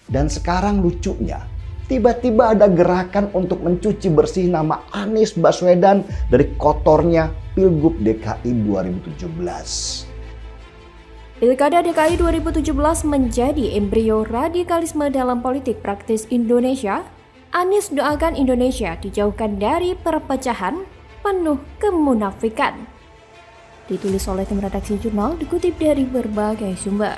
Dan sekarang lucunya, tiba-tiba ada gerakan untuk mencuci bersih nama Anies Baswedan dari kotornya Pilgub DKI 2017. Pilkada DKI 2017 menjadi embrio radikalisme dalam politik praktis Indonesia. Anies doakan Indonesia dijauhkan dari perpecahan penuh kemunafikan. Ditulis oleh tim redaksi jurnal, dikutip dari berbagai sumber.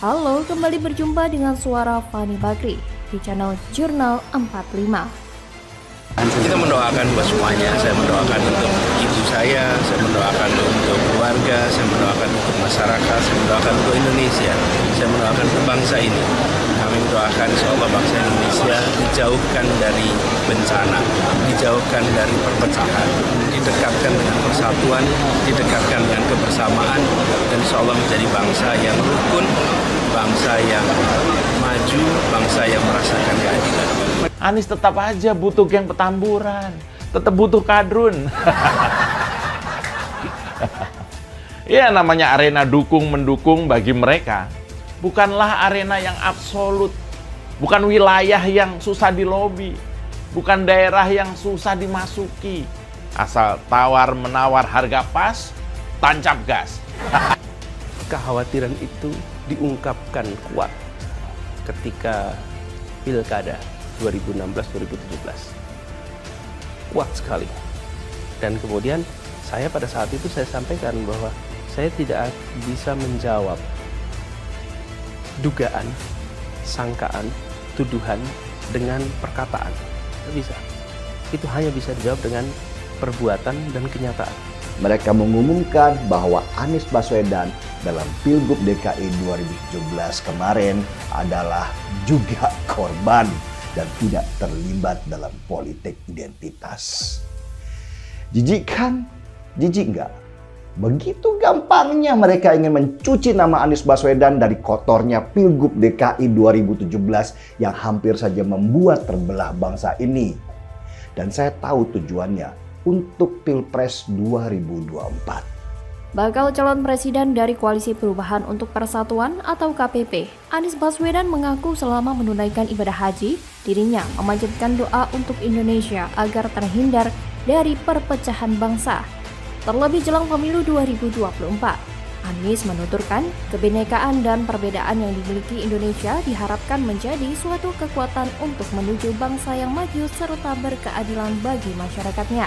Halo, kembali berjumpa dengan suara Fani Bakri di channel Jurnal 45. Kita mendoakan buat semuanya. Saya mendoakan untuk ibu saya mendoakan untuk keluarga, saya mendoakan untuk masyarakat, saya mendoakan untuk Indonesia, saya mendoakan untuk bangsa ini. Kami mendoakan insyaallah bangsa Indonesia dijauhkan dari bencana, dijauhkan dari perpecahan, didekatkan dengan persatuan, didekatkan dengan kebersamaan, dan insyaallah menjadi bangsa yang rukun, bangsa yang maju, bangsa yang merasakan keadilan. Anies tetap aja butuh geng Petamburan, tetap butuh kadrun. Ya, namanya arena dukung-mendukung bagi mereka bukanlah arena yang absolut, bukan wilayah yang susah dilobi, bukan daerah yang susah dimasuki. Asal tawar-menawar harga pas, tancap gas. Kekhawatiran itu diungkapkan kuat ketika Pilkada 2016-2017. Kuat sekali. Dan kemudian saya pada saat itu saya sampaikan bahwa saya tidak bisa menjawab dugaan, sangkaan, tuduhan dengan perkataan. Tidak bisa. Itu hanya bisa dijawab dengan perbuatan dan kenyataan. Mereka mengumumkan bahwa Anies Baswedan dalam Pilgub DKI 2017 kemarin adalah juga korban dan tidak terlibat dalam politik identitas. Jijik kan? Jijik nggak? Begitu gampangnya mereka ingin mencuci nama Anies Baswedan dari kotornya Pilgub DKI 2017 yang hampir saja membuat terbelah bangsa ini. Dan saya tahu tujuannya untuk Pilpres 2024. Bakal calon presiden dari Koalisi Perubahan untuk Persatuan atau KPP, Anies Baswedan mengaku selama menunaikan ibadah haji, dirinya memanjatkan doa untuk Indonesia agar terhindar dari perpecahan bangsa. Terlebih jelang pemilu 2024, Anies menuturkan kebinekaan dan perbedaan yang dimiliki Indonesia diharapkan menjadi suatu kekuatan untuk menuju bangsa yang maju serta berkeadilan bagi masyarakatnya.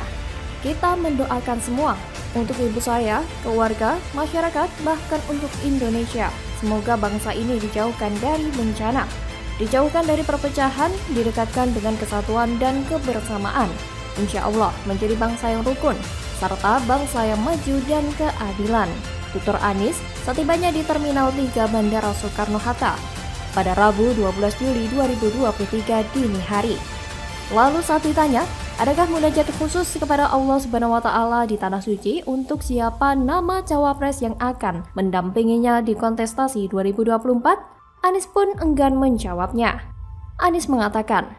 Kita mendoakan semua untuk ibu saya, keluarga, masyarakat, bahkan untuk Indonesia. Semoga bangsa ini dijauhkan dari bencana, dijauhkan dari perpecahan, didekatkan dengan kesatuan dan kebersamaan. Insya Allah menjadi bangsa yang rukun, serta bangsa yang maju dan keadilan. Tutur Anies setibanya di Terminal 3 Bandara Soekarno-Hatta pada Rabu 12 Juli 2023 dini hari. Lalu saat ditanya, adakah munajat khusus kepada Allah Subhanahu wa Ta'ala di Tanah Suci untuk siapa nama cawapres yang akan mendampinginya di kontestasi 2024? Anies pun enggan menjawabnya. Anies mengatakan,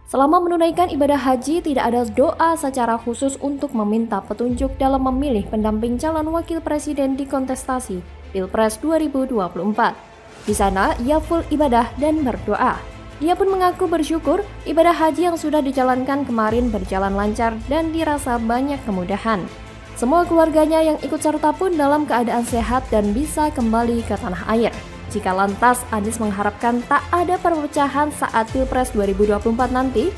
selama menunaikan ibadah haji tidak ada doa secara khusus untuk meminta petunjuk dalam memilih pendamping calon wakil presiden di kontestasi Pilpres 2024. Di sana ia full ibadah dan berdoa. Dia pun mengaku bersyukur ibadah haji yang sudah dijalankan kemarin berjalan lancar dan dirasa banyak kemudahan. Semua keluarganya yang ikut serta pun dalam keadaan sehat dan bisa kembali ke tanah air. Jika lantas Anies mengharapkan tak ada perpecahan saat Pilpres 2024 nanti,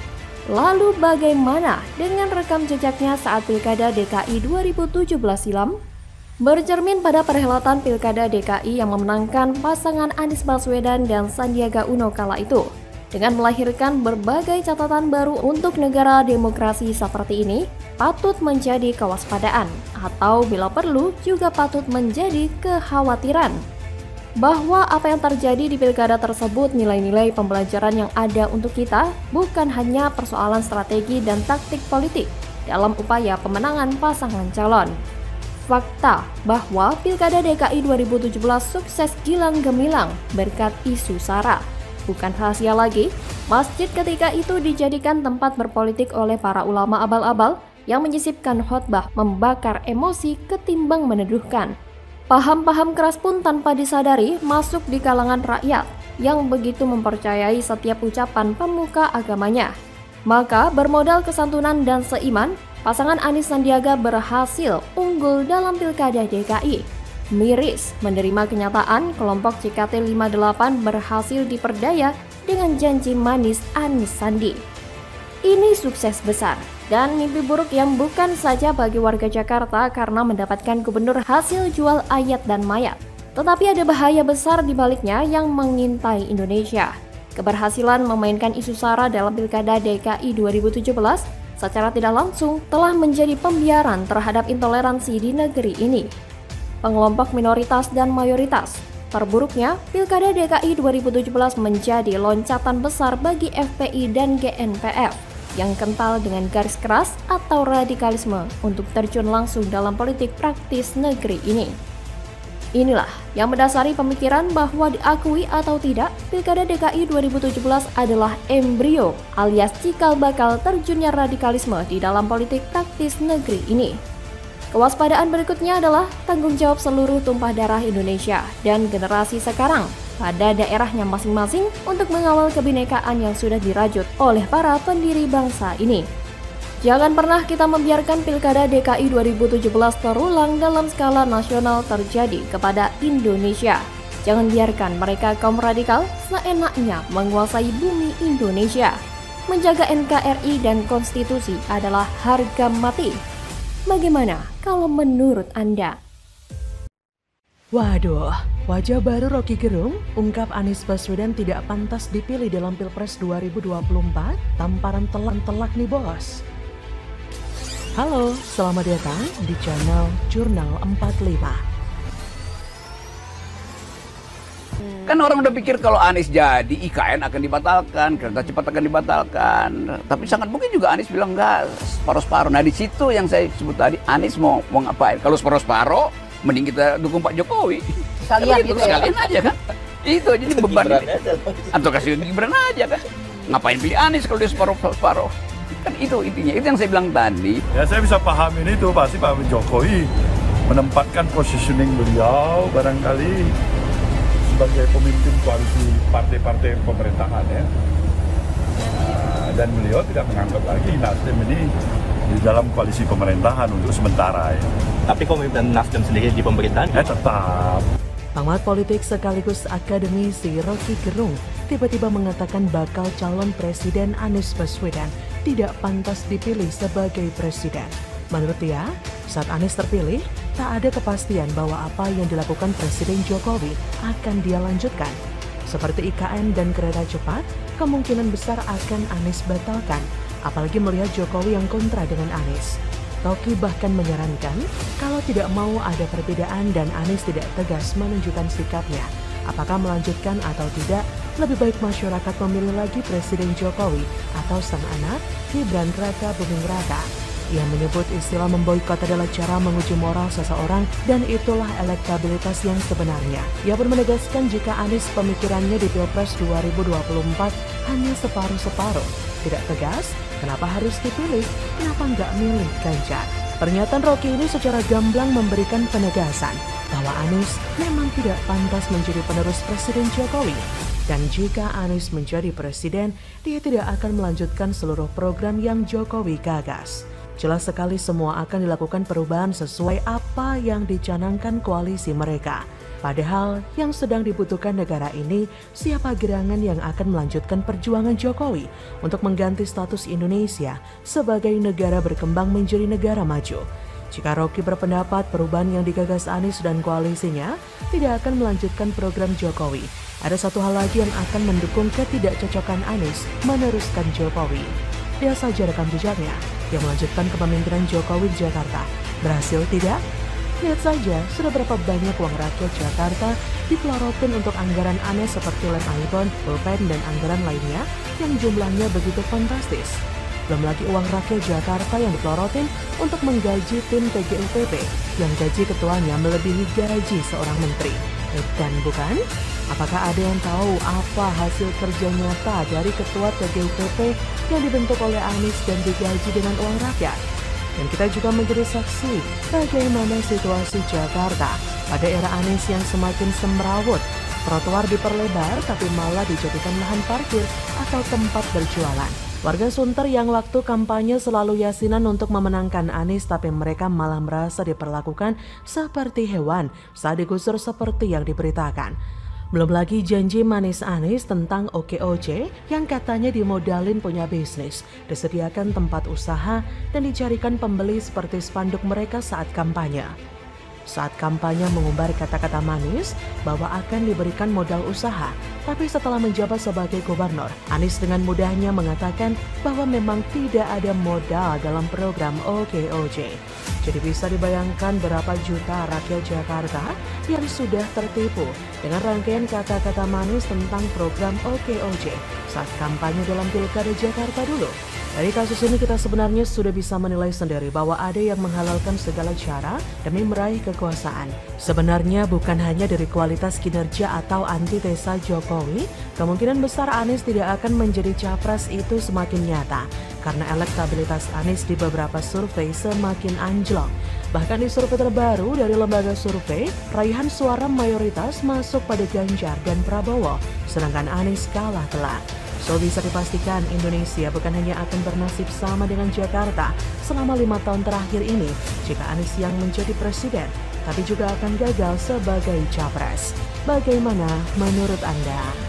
lalu bagaimana dengan rekam jejaknya saat Pilkada DKI 2017 silam? Bercermin pada perhelatan Pilkada DKI yang memenangkan pasangan Anies Baswedan dan Sandiaga Uno kala itu, dengan melahirkan berbagai catatan baru untuk negara demokrasi seperti ini, patut menjadi kewaspadaan, atau bila perlu juga patut menjadi kekhawatiran. Bahwa apa yang terjadi di pilkada tersebut nilai-nilai pembelajaran yang ada untuk kita bukan hanya persoalan strategi dan taktik politik dalam upaya pemenangan pasangan calon. Fakta bahwa Pilkada DKI 2017 sukses gilang gemilang berkat isu SARA. Bukan rahasia lagi, masjid ketika itu dijadikan tempat berpolitik oleh para ulama abal-abal yang menyisipkan khotbah membakar emosi ketimbang meneduhkan. Paham-paham keras pun tanpa disadari masuk di kalangan rakyat. yang begitu mempercayai setiap ucapan pemuka agamanya. Maka bermodal kesantunan dan seiman, pasangan Anies Sandiaga berhasil unggul dalam Pilkada DKI. Miris menerima kenyataan kelompok JKT58 berhasil diperdaya dengan janji manis Anies Sandi. Ini sukses besar dan mimpi buruk yang bukan saja bagi warga Jakarta karena mendapatkan gubernur hasil jual ayat dan mayat. Tetapi ada bahaya besar di baliknya yang mengintai Indonesia. Keberhasilan memainkan isu SARA dalam Pilkada DKI 2017 secara tidak langsung telah menjadi pembiaran terhadap intoleransi di negeri ini. Pengelompok minoritas dan mayoritas. Terburuknya, Pilkada DKI 2017 menjadi loncatan besar bagi FPI dan GNPF yang kental dengan garis keras atau radikalisme untuk terjun langsung dalam politik praktis negeri ini. Inilah yang mendasari pemikiran bahwa diakui atau tidak, Pilkada DKI 2017 adalah embrio alias cikal bakal terjunnya radikalisme di dalam politik praktis negeri ini. Kewaspadaan berikutnya adalah tanggung jawab seluruh tumpah darah Indonesia dan generasi sekarang pada daerahnya masing-masing untuk mengawal kebinekaan yang sudah dirajut oleh para pendiri bangsa ini. Jangan pernah kita membiarkan Pilkada DKI 2017 terulang dalam skala nasional terjadi kepada Indonesia. Jangan biarkan mereka kaum radikal seenaknya menguasai bumi Indonesia. Menjaga NKRI dan konstitusi adalah harga mati. Bagaimana kalau menurut Anda? Waduh, wajah baru Rocky Gerung ungkap Anies Baswedan tidak pantas dipilih dalam Pilpres 2024, tamparan telak nih bos. Halo, selamat datang di channel Jurnal 45. Kan orang udah pikir kalau Anies jadi IKN akan dibatalkan, kereta cepat akan dibatalkan. Tapi sangat mungkin juga Anies bilang enggak, separuh-separuh. Nah di situ yang saya sebut tadi, Anies mau ngapain? Kalau separuh-separuh, mending kita dukung Pak Jokowi. Sekalian gitu sekalian aja kan. Itu jadi beban atau kasih Gibran aja kan. Ngapain pilih Anies kalau dia separuh-separuh? Kan itu intinya, itu yang saya bilang tadi. Ya saya bisa pahamin itu, pasti Pak Jokowi menempatkan positioning beliau barangkali sebagai pemimpin koalisi partai-partai pemerintahan ya. Dan beliau tidak menganggap lagi Nasdem ini di dalam koalisi pemerintahan untuk sementara ya. Tapi komitmen Nasdem sendiri di pemerintahan? Ya tetap. Pengamat politik sekaligus akademisi Rocky Gerung tiba-tiba mengatakan bakal calon presiden Anies Baswedan tidak pantas dipilih sebagai presiden. Menurut dia, saat Anies terpilih, tak ada kepastian bahwa apa yang dilakukan Presiden Jokowi akan dia lanjutkan. Seperti IKN dan kereta cepat, kemungkinan besar akan Anies batalkan, apalagi melihat Jokowi yang kontra dengan Anies. Rocky bahkan menyarankan kalau tidak mau ada perbedaan dan Anies tidak tegas menunjukkan sikapnya, apakah melanjutkan atau tidak, lebih baik masyarakat memilih lagi Presiden Jokowi atau sang anak Gibran Raka Buming Raka. Ia menyebut istilah memboikot adalah cara menguji moral seseorang dan itulah elektabilitas yang sebenarnya. Ia pun menegaskan jika Anies pemikirannya di Pilpres 2024 hanya separuh-separuh. Tidak tegas, kenapa harus dipilih? Kenapa nggak milih Ganjar? Pernyataan Rocky ini secara gamblang memberikan penegasan bahwa Anies memang tidak pantas menjadi penerus Presiden Jokowi. Dan jika Anies menjadi presiden, dia tidak akan melanjutkan seluruh program yang Jokowi gagas. Jelas sekali semua akan dilakukan perubahan sesuai apa yang dicanangkan koalisi mereka. Padahal yang sedang dibutuhkan negara ini siapa gerangan yang akan melanjutkan perjuangan Jokowi untuk mengganti status Indonesia sebagai negara berkembang menjadi negara maju. Jika Rocky berpendapat perubahan yang digagas Anies dan koalisinya tidak akan melanjutkan program Jokowi, ada satu hal lagi yang akan mendukung ketidakcocokan Anies meneruskan Jokowi. Lihat saja rekam jejaknya yang melanjutkan kepemimpinan Jokowi di Jakarta. Berhasil tidak? Lihat saja sudah berapa banyak uang rakyat Jakarta dipelorotin untuk anggaran aneh seperti lem iPhone, pulpen, dan anggaran lainnya yang jumlahnya begitu fantastis. Belum lagi uang rakyat Jakarta yang dipelorotin untuk menggaji tim TGUPP yang gaji ketuanya melebihi gaji seorang menteri. Dan bukan? Apakah ada yang tahu apa hasil kerja nyata dari ketua TGUPP yang dibentuk oleh Anies dan digaji dengan uang rakyat? Dan kita juga menjadi saksi bagaimana situasi Jakarta pada era Anies yang semakin semrawut Trotoar diperlebar tapi malah dijadikan lahan parkir atau tempat berjualan. Warga Sunter yang waktu kampanye selalu yasinan untuk memenangkan Anies, tapi mereka malah merasa diperlakukan seperti hewan saat digusur seperti yang diberitakan. Belum lagi janji manis Anies tentang OKOJ yang katanya dimodalin punya bisnis, disediakan tempat usaha, dan dicarikan pembeli seperti spanduk mereka saat kampanye. Saat kampanye mengumbar kata-kata manis bahwa akan diberikan modal usaha, tapi setelah menjabat sebagai gubernur, Anies dengan mudahnya mengatakan bahwa memang tidak ada modal dalam program OKOJ. Jadi bisa dibayangkan berapa juta rakyat Jakarta yang sudah tertipu dengan rangkaian kata-kata manis tentang program OKOJ saat kampanye dalam Pilkada Jakarta dulu. Dari kasus ini kita sebenarnya sudah bisa menilai sendiri bahwa ada yang menghalalkan segala cara demi meraih kekuasaan. Sebenarnya bukan hanya dari kualitas kinerja atau antitesa Jokowi, kemungkinan besar Anies tidak akan menjadi capres itu semakin nyata. Karena elektabilitas Anies di beberapa survei semakin anjlok. Bahkan di survei terbaru dari lembaga survei, raihan suara mayoritas masuk pada Ganjar dan Prabowo, sedangkan Anies kalah telak. So bisa dipastikan Indonesia bukan hanya akan bernasib sama dengan Jakarta selama 5 tahun terakhir ini jika Anies yang menjadi presiden, tapi juga akan gagal sebagai capres. Bagaimana menurut Anda?